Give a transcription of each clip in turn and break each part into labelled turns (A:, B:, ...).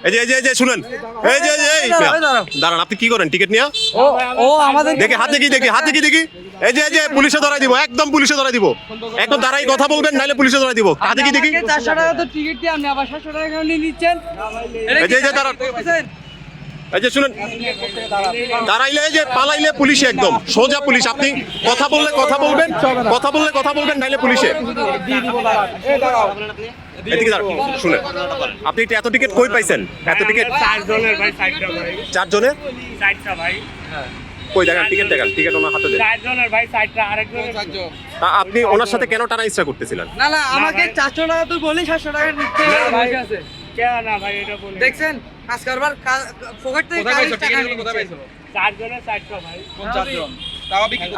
A: এই যে শুনেন, দাঁড়ান, আপনি কি করেন টিকিট নিয়ে?
B: ও আমাদের
A: দেখি হাতে কি দেখি। এই যে পুলিশে ধরাই দিব, একদম পুলিশে ধরাই দিব। একদম দাঁড়াই কথা বলবেন, নাইলে পুলিশে ধরাই দিব। হাতে কি দেখি?
B: 400 টাকা তো টিকিট দিয়ে আপনি আবার 700 টাকা নিয়ে নিচ্ছেন।
A: এই যে দাঁড়ান, এই যে শুনেন, দাঁড়াইলে এই যে পালাইলে পুলিশে, একদম সোজা পুলিশ। আপনি কথা বললে কথা বলবেন, নাইলে পুলিশে। এদিকে দাঁড়ান, শুনেন, আপনি এত টিকিট কই পাইছেন? এত টিকিট
C: 4 জনের ভাই, 4টা ভাই,
A: 4 জনের
C: 4টা ভাই।
A: কই দেখান, টিকিট ওনার হাতে দেন।
C: 4 জনের ভাই, 4টা, আরেকজনের 4 জন।
A: আপনি ওনার সাথে কেন টানা ইচ্ছা করতেছিলেন?
B: না আমাকে 400 টাকা তুই বলি 700 টাকা নিতে ভাই আছে।
C: কেন না ভাই, এটা বলি
B: দেখছেন কাজ করবার পকেট থেকে টাকা কোথায় পাইছো?
C: 4 জনের 4টা ভাই।
B: কোন 4 জন?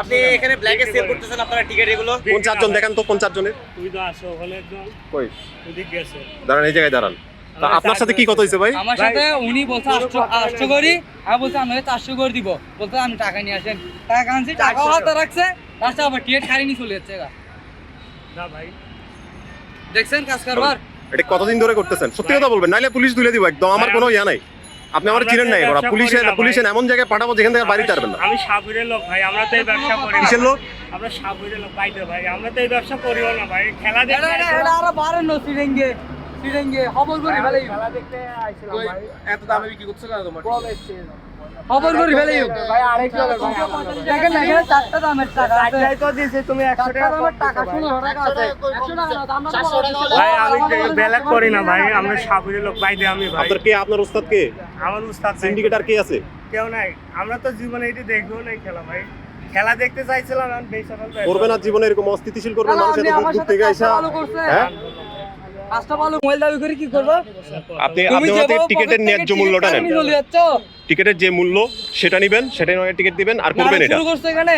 B: আপনি এখানে ব্ল্যাকে সেল করতেছেন আপনারা টিকিট এগুলো?
A: কোন 4 জন দেখান তো, কোন 4 জনের?
C: তুই তো আসো, ওখানে একজন
A: কই
C: ওদিক গেছে।
A: দাঁড়ান, এই জায়গায় দাঁড়ান। তা আপনার সাথে কি কথা হইছে ভাই?
B: আমার সাথে উনি বলছে 800 করি, আমি বলছি আমি 400 করে দিব। বলতে আমি টাকা নিয়ে আসেন, টাকা আনছি, টাকা হাতে রাখছে, রাস্তা আবার টিকিট খালি নিয়ে চলে যাচ্ছে।
C: না ভাই,
B: দেখছেন কাজ করবার?
A: এটা কতদিন ধরে করতেছেন? সত্যি কথা বলবেন, নাইলে পুলিশ তুলে দিব একদম। আমার কোনো ইয়া নাই, আপনি আমার চিনেন নাই। এবার পুলিশে এমন জায়গায় পাঠাবো যেখান থেকে বাড়ি পারবেন না।
C: আমি সাবুরের লোক ভাই, আমরা তো এই ব্যবসা করি না।
A: কিসের লোক?
C: আমরা সাবুরের লোক বাইরে ভাই, আমরা তো এই ব্যবসা করিও না ভাই। খেলা দেখতে
B: এটা আরো বাড়েন না, সিরেঙ্গে খবর করি ফেলাই,
C: খেলা দেখতে আইছিলাম ভাই।
D: এত দামে বিক্রি করছো কেন তোমার?
B: খবর করি ফেলাই
C: ভাই আরেকজন ভাই,
B: দেখেন না এখানে 4টা দামের টাকা আছে।
C: চারটাই তো দিয়েছে, তুমি 100 টাকা
B: দামের টাকা 16 টাকা আছে। 100 টাকা না, আমরা তো
C: ভাই। আমি বেলাক করি না ভাই, আমরা সাবুরের লোক বাইরে। আমি ভাই,
A: আপনার উস্তাদ কে?
C: আমার উস্তাদ নাই,
A: সিন্ডিকেটার কে আছে?
C: কেউ নাই। আমরা তো জীবনে এটি দেখবো নাই খেলা ভাই। খেলা দেখতে চাইছিলাম, আমি বেশ সফল ভাই।
A: করবে না জীবনে এরকম অস্থিতিশীল করবে মানুষ এত দূর দূর থেকে আইসা। হ্যাঁ,
B: কাজটা ভালো, মোবাইল দাবি করে কি করবো?
A: আপনি আমাদের টিকিটের ন্যায্য মূল্যটা নেন।
B: চলে যাচ্ছ,
A: টিকিটের যে মূল্য সেটা নেবেন, সেটাই নয় টিকিট দিবেন আর করবেন এটা।
B: শুরু করছে এখানে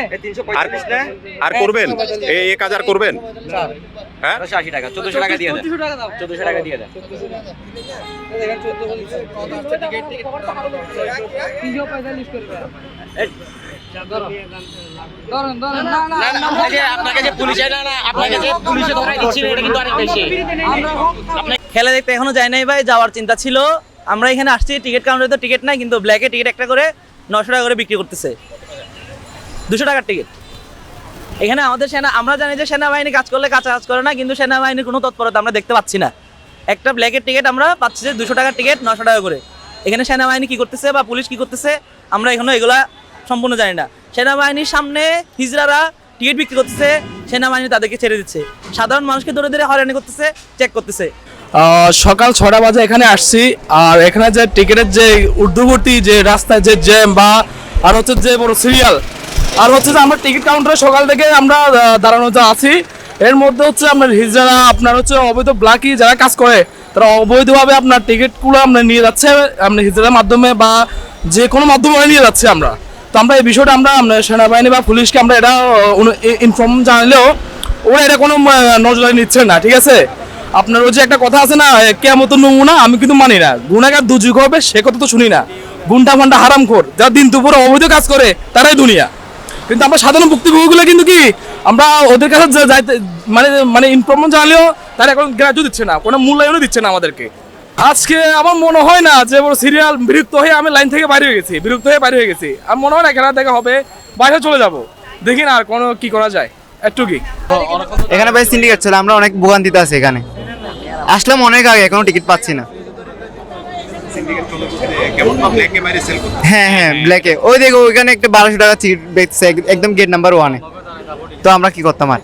A: আর করবেন এই কাজ আর করবেন। হ্যাঁ
D: 80 টাকা, 1400 টাকা দিয়ে দেন।
B: 1400 টাকা দাও।
D: 1400 টাকা দিয়ে দেন।
B: দেখেন 1400 পয়সা লিস্ট করবে। ধরেন
D: আপনাকে যে পুলিশে আপনাকে যে পুলিশে ধরাই দিচ্ছিল এটা কিন্তু অনেক বেশি।
E: খেলা দেখতে এখনো যায় নাই ভাই, যাওয়ার চিন্তা ছিল। আমরা এখানে আসছি, টিকিট কাউন্টারে তো টিকিট নাই, কিন্তু ব্ল্যাকে টিকিট একটা করে 900 টাকা করে বিক্রি করতেছে, 200 টাকার টিকিট। এখানে আমাদের আমরা জানি যে সেনাবাহিনী কাজ করলে কাজ করে না, কিন্তু সেনাবাহিনীর কোনো তৎপরতা আমরা দেখতে পাচ্ছি না। একটা ব্ল্যাকের টিকিট আমরা পাচ্ছি যে 200 টাকার টিকিট 900 টাকা করে। এখানে সেনাবাহিনী কি করতেছে বা পুলিশ কি করতেছে আমরা এখনো এগুলা সম্পূর্ণ জানি না। সেনাবাহিনীর সামনে হিজড়ারা টিকিট বিক্রি করতেছে, সেনাবাহিনী তাদেরকে ছেড়ে দিচ্ছে, সাধারণ মানুষকে ধরে ধরে হয়রানি করতেছে, চেক করতেছে।
F: সকাল 6টা বাজে এখানে আসছি। আর এখানে যে টিকিটের যে ঊর্ধ্ববর্তী যে রাস্তায় যে জ্যাম বা আর হচ্ছে যে বড় সিরিয়াল, আর হচ্ছে যে আমরা টিকিট কাউন্টারে সকাল থেকে আমরা দাঁড়ানোতে আছি। এর মধ্যে হচ্ছে আপনার হিজড়ারা আপনার হচ্ছে অবৈধ ব্ল্যাকি যারা কাজ করে তারা অবৈধভাবে আপনার টিকিটগুলো আমরা নিয়ে যাচ্ছে, আপনার হিজড়ার মাধ্যমে বা যে কোনো মাধ্যমে নিয়ে যাচ্ছে আমরা। তো আমরা এই বিষয়টা আমরা সেনাবাহিনী বা পুলিশকে আমরা এটা ইনফর্ম জানালেও ওরা এটা কোনো নজরে নিচ্ছে না। ঠিক আছে, আপনার ওই যে একটা কথা আছে না, কেমত নমুনা, আমি কিন্তু মানি না। গুণাগার দুযুগ হবে সে কথা তো শুনি না। গুন্ডা ফান্ডা হারামখোর যারা দিন দুপুরে অবৈধ কাজ করে তারাই দুনিয়া। কিন্তু আমরা সাধারণ ভুক্তভোগীগুলো কিন্তু কি আমরা ওদের কাছে যাইতে মানে ইনফর্ম জানালেও তারা এখন গ্রাহ্য দিচ্ছে না, কোনো মূল্যায়নও দিচ্ছে না আমাদেরকে। আজকে আমার মনে হয় না যে বড় সিরিয়াল বিরক্ত হয়ে আমি লাইন থেকে বাইরে হয়ে গেছি। আমার মনে হয় না খেলা দেখা হবে, বাইরে চলে যাব, দেখি না আর কোনো কি করা যায় একটু কি।
G: এখানে ভাই সিন্ডিকেট ছিল, আমরা অনেক ভোগান্তিতে আছি। এখানে আসলাম অনেক আগে, এখনো টিকিট পাচ্ছি না। হ্যাঁ ব্ল্যাকে ওই দেখো ওইখানে একটা 1200 টাকা টিকিট বেচছে একদম গেট নাম্বার 1-এ। তো আমরা কি করতাম আর?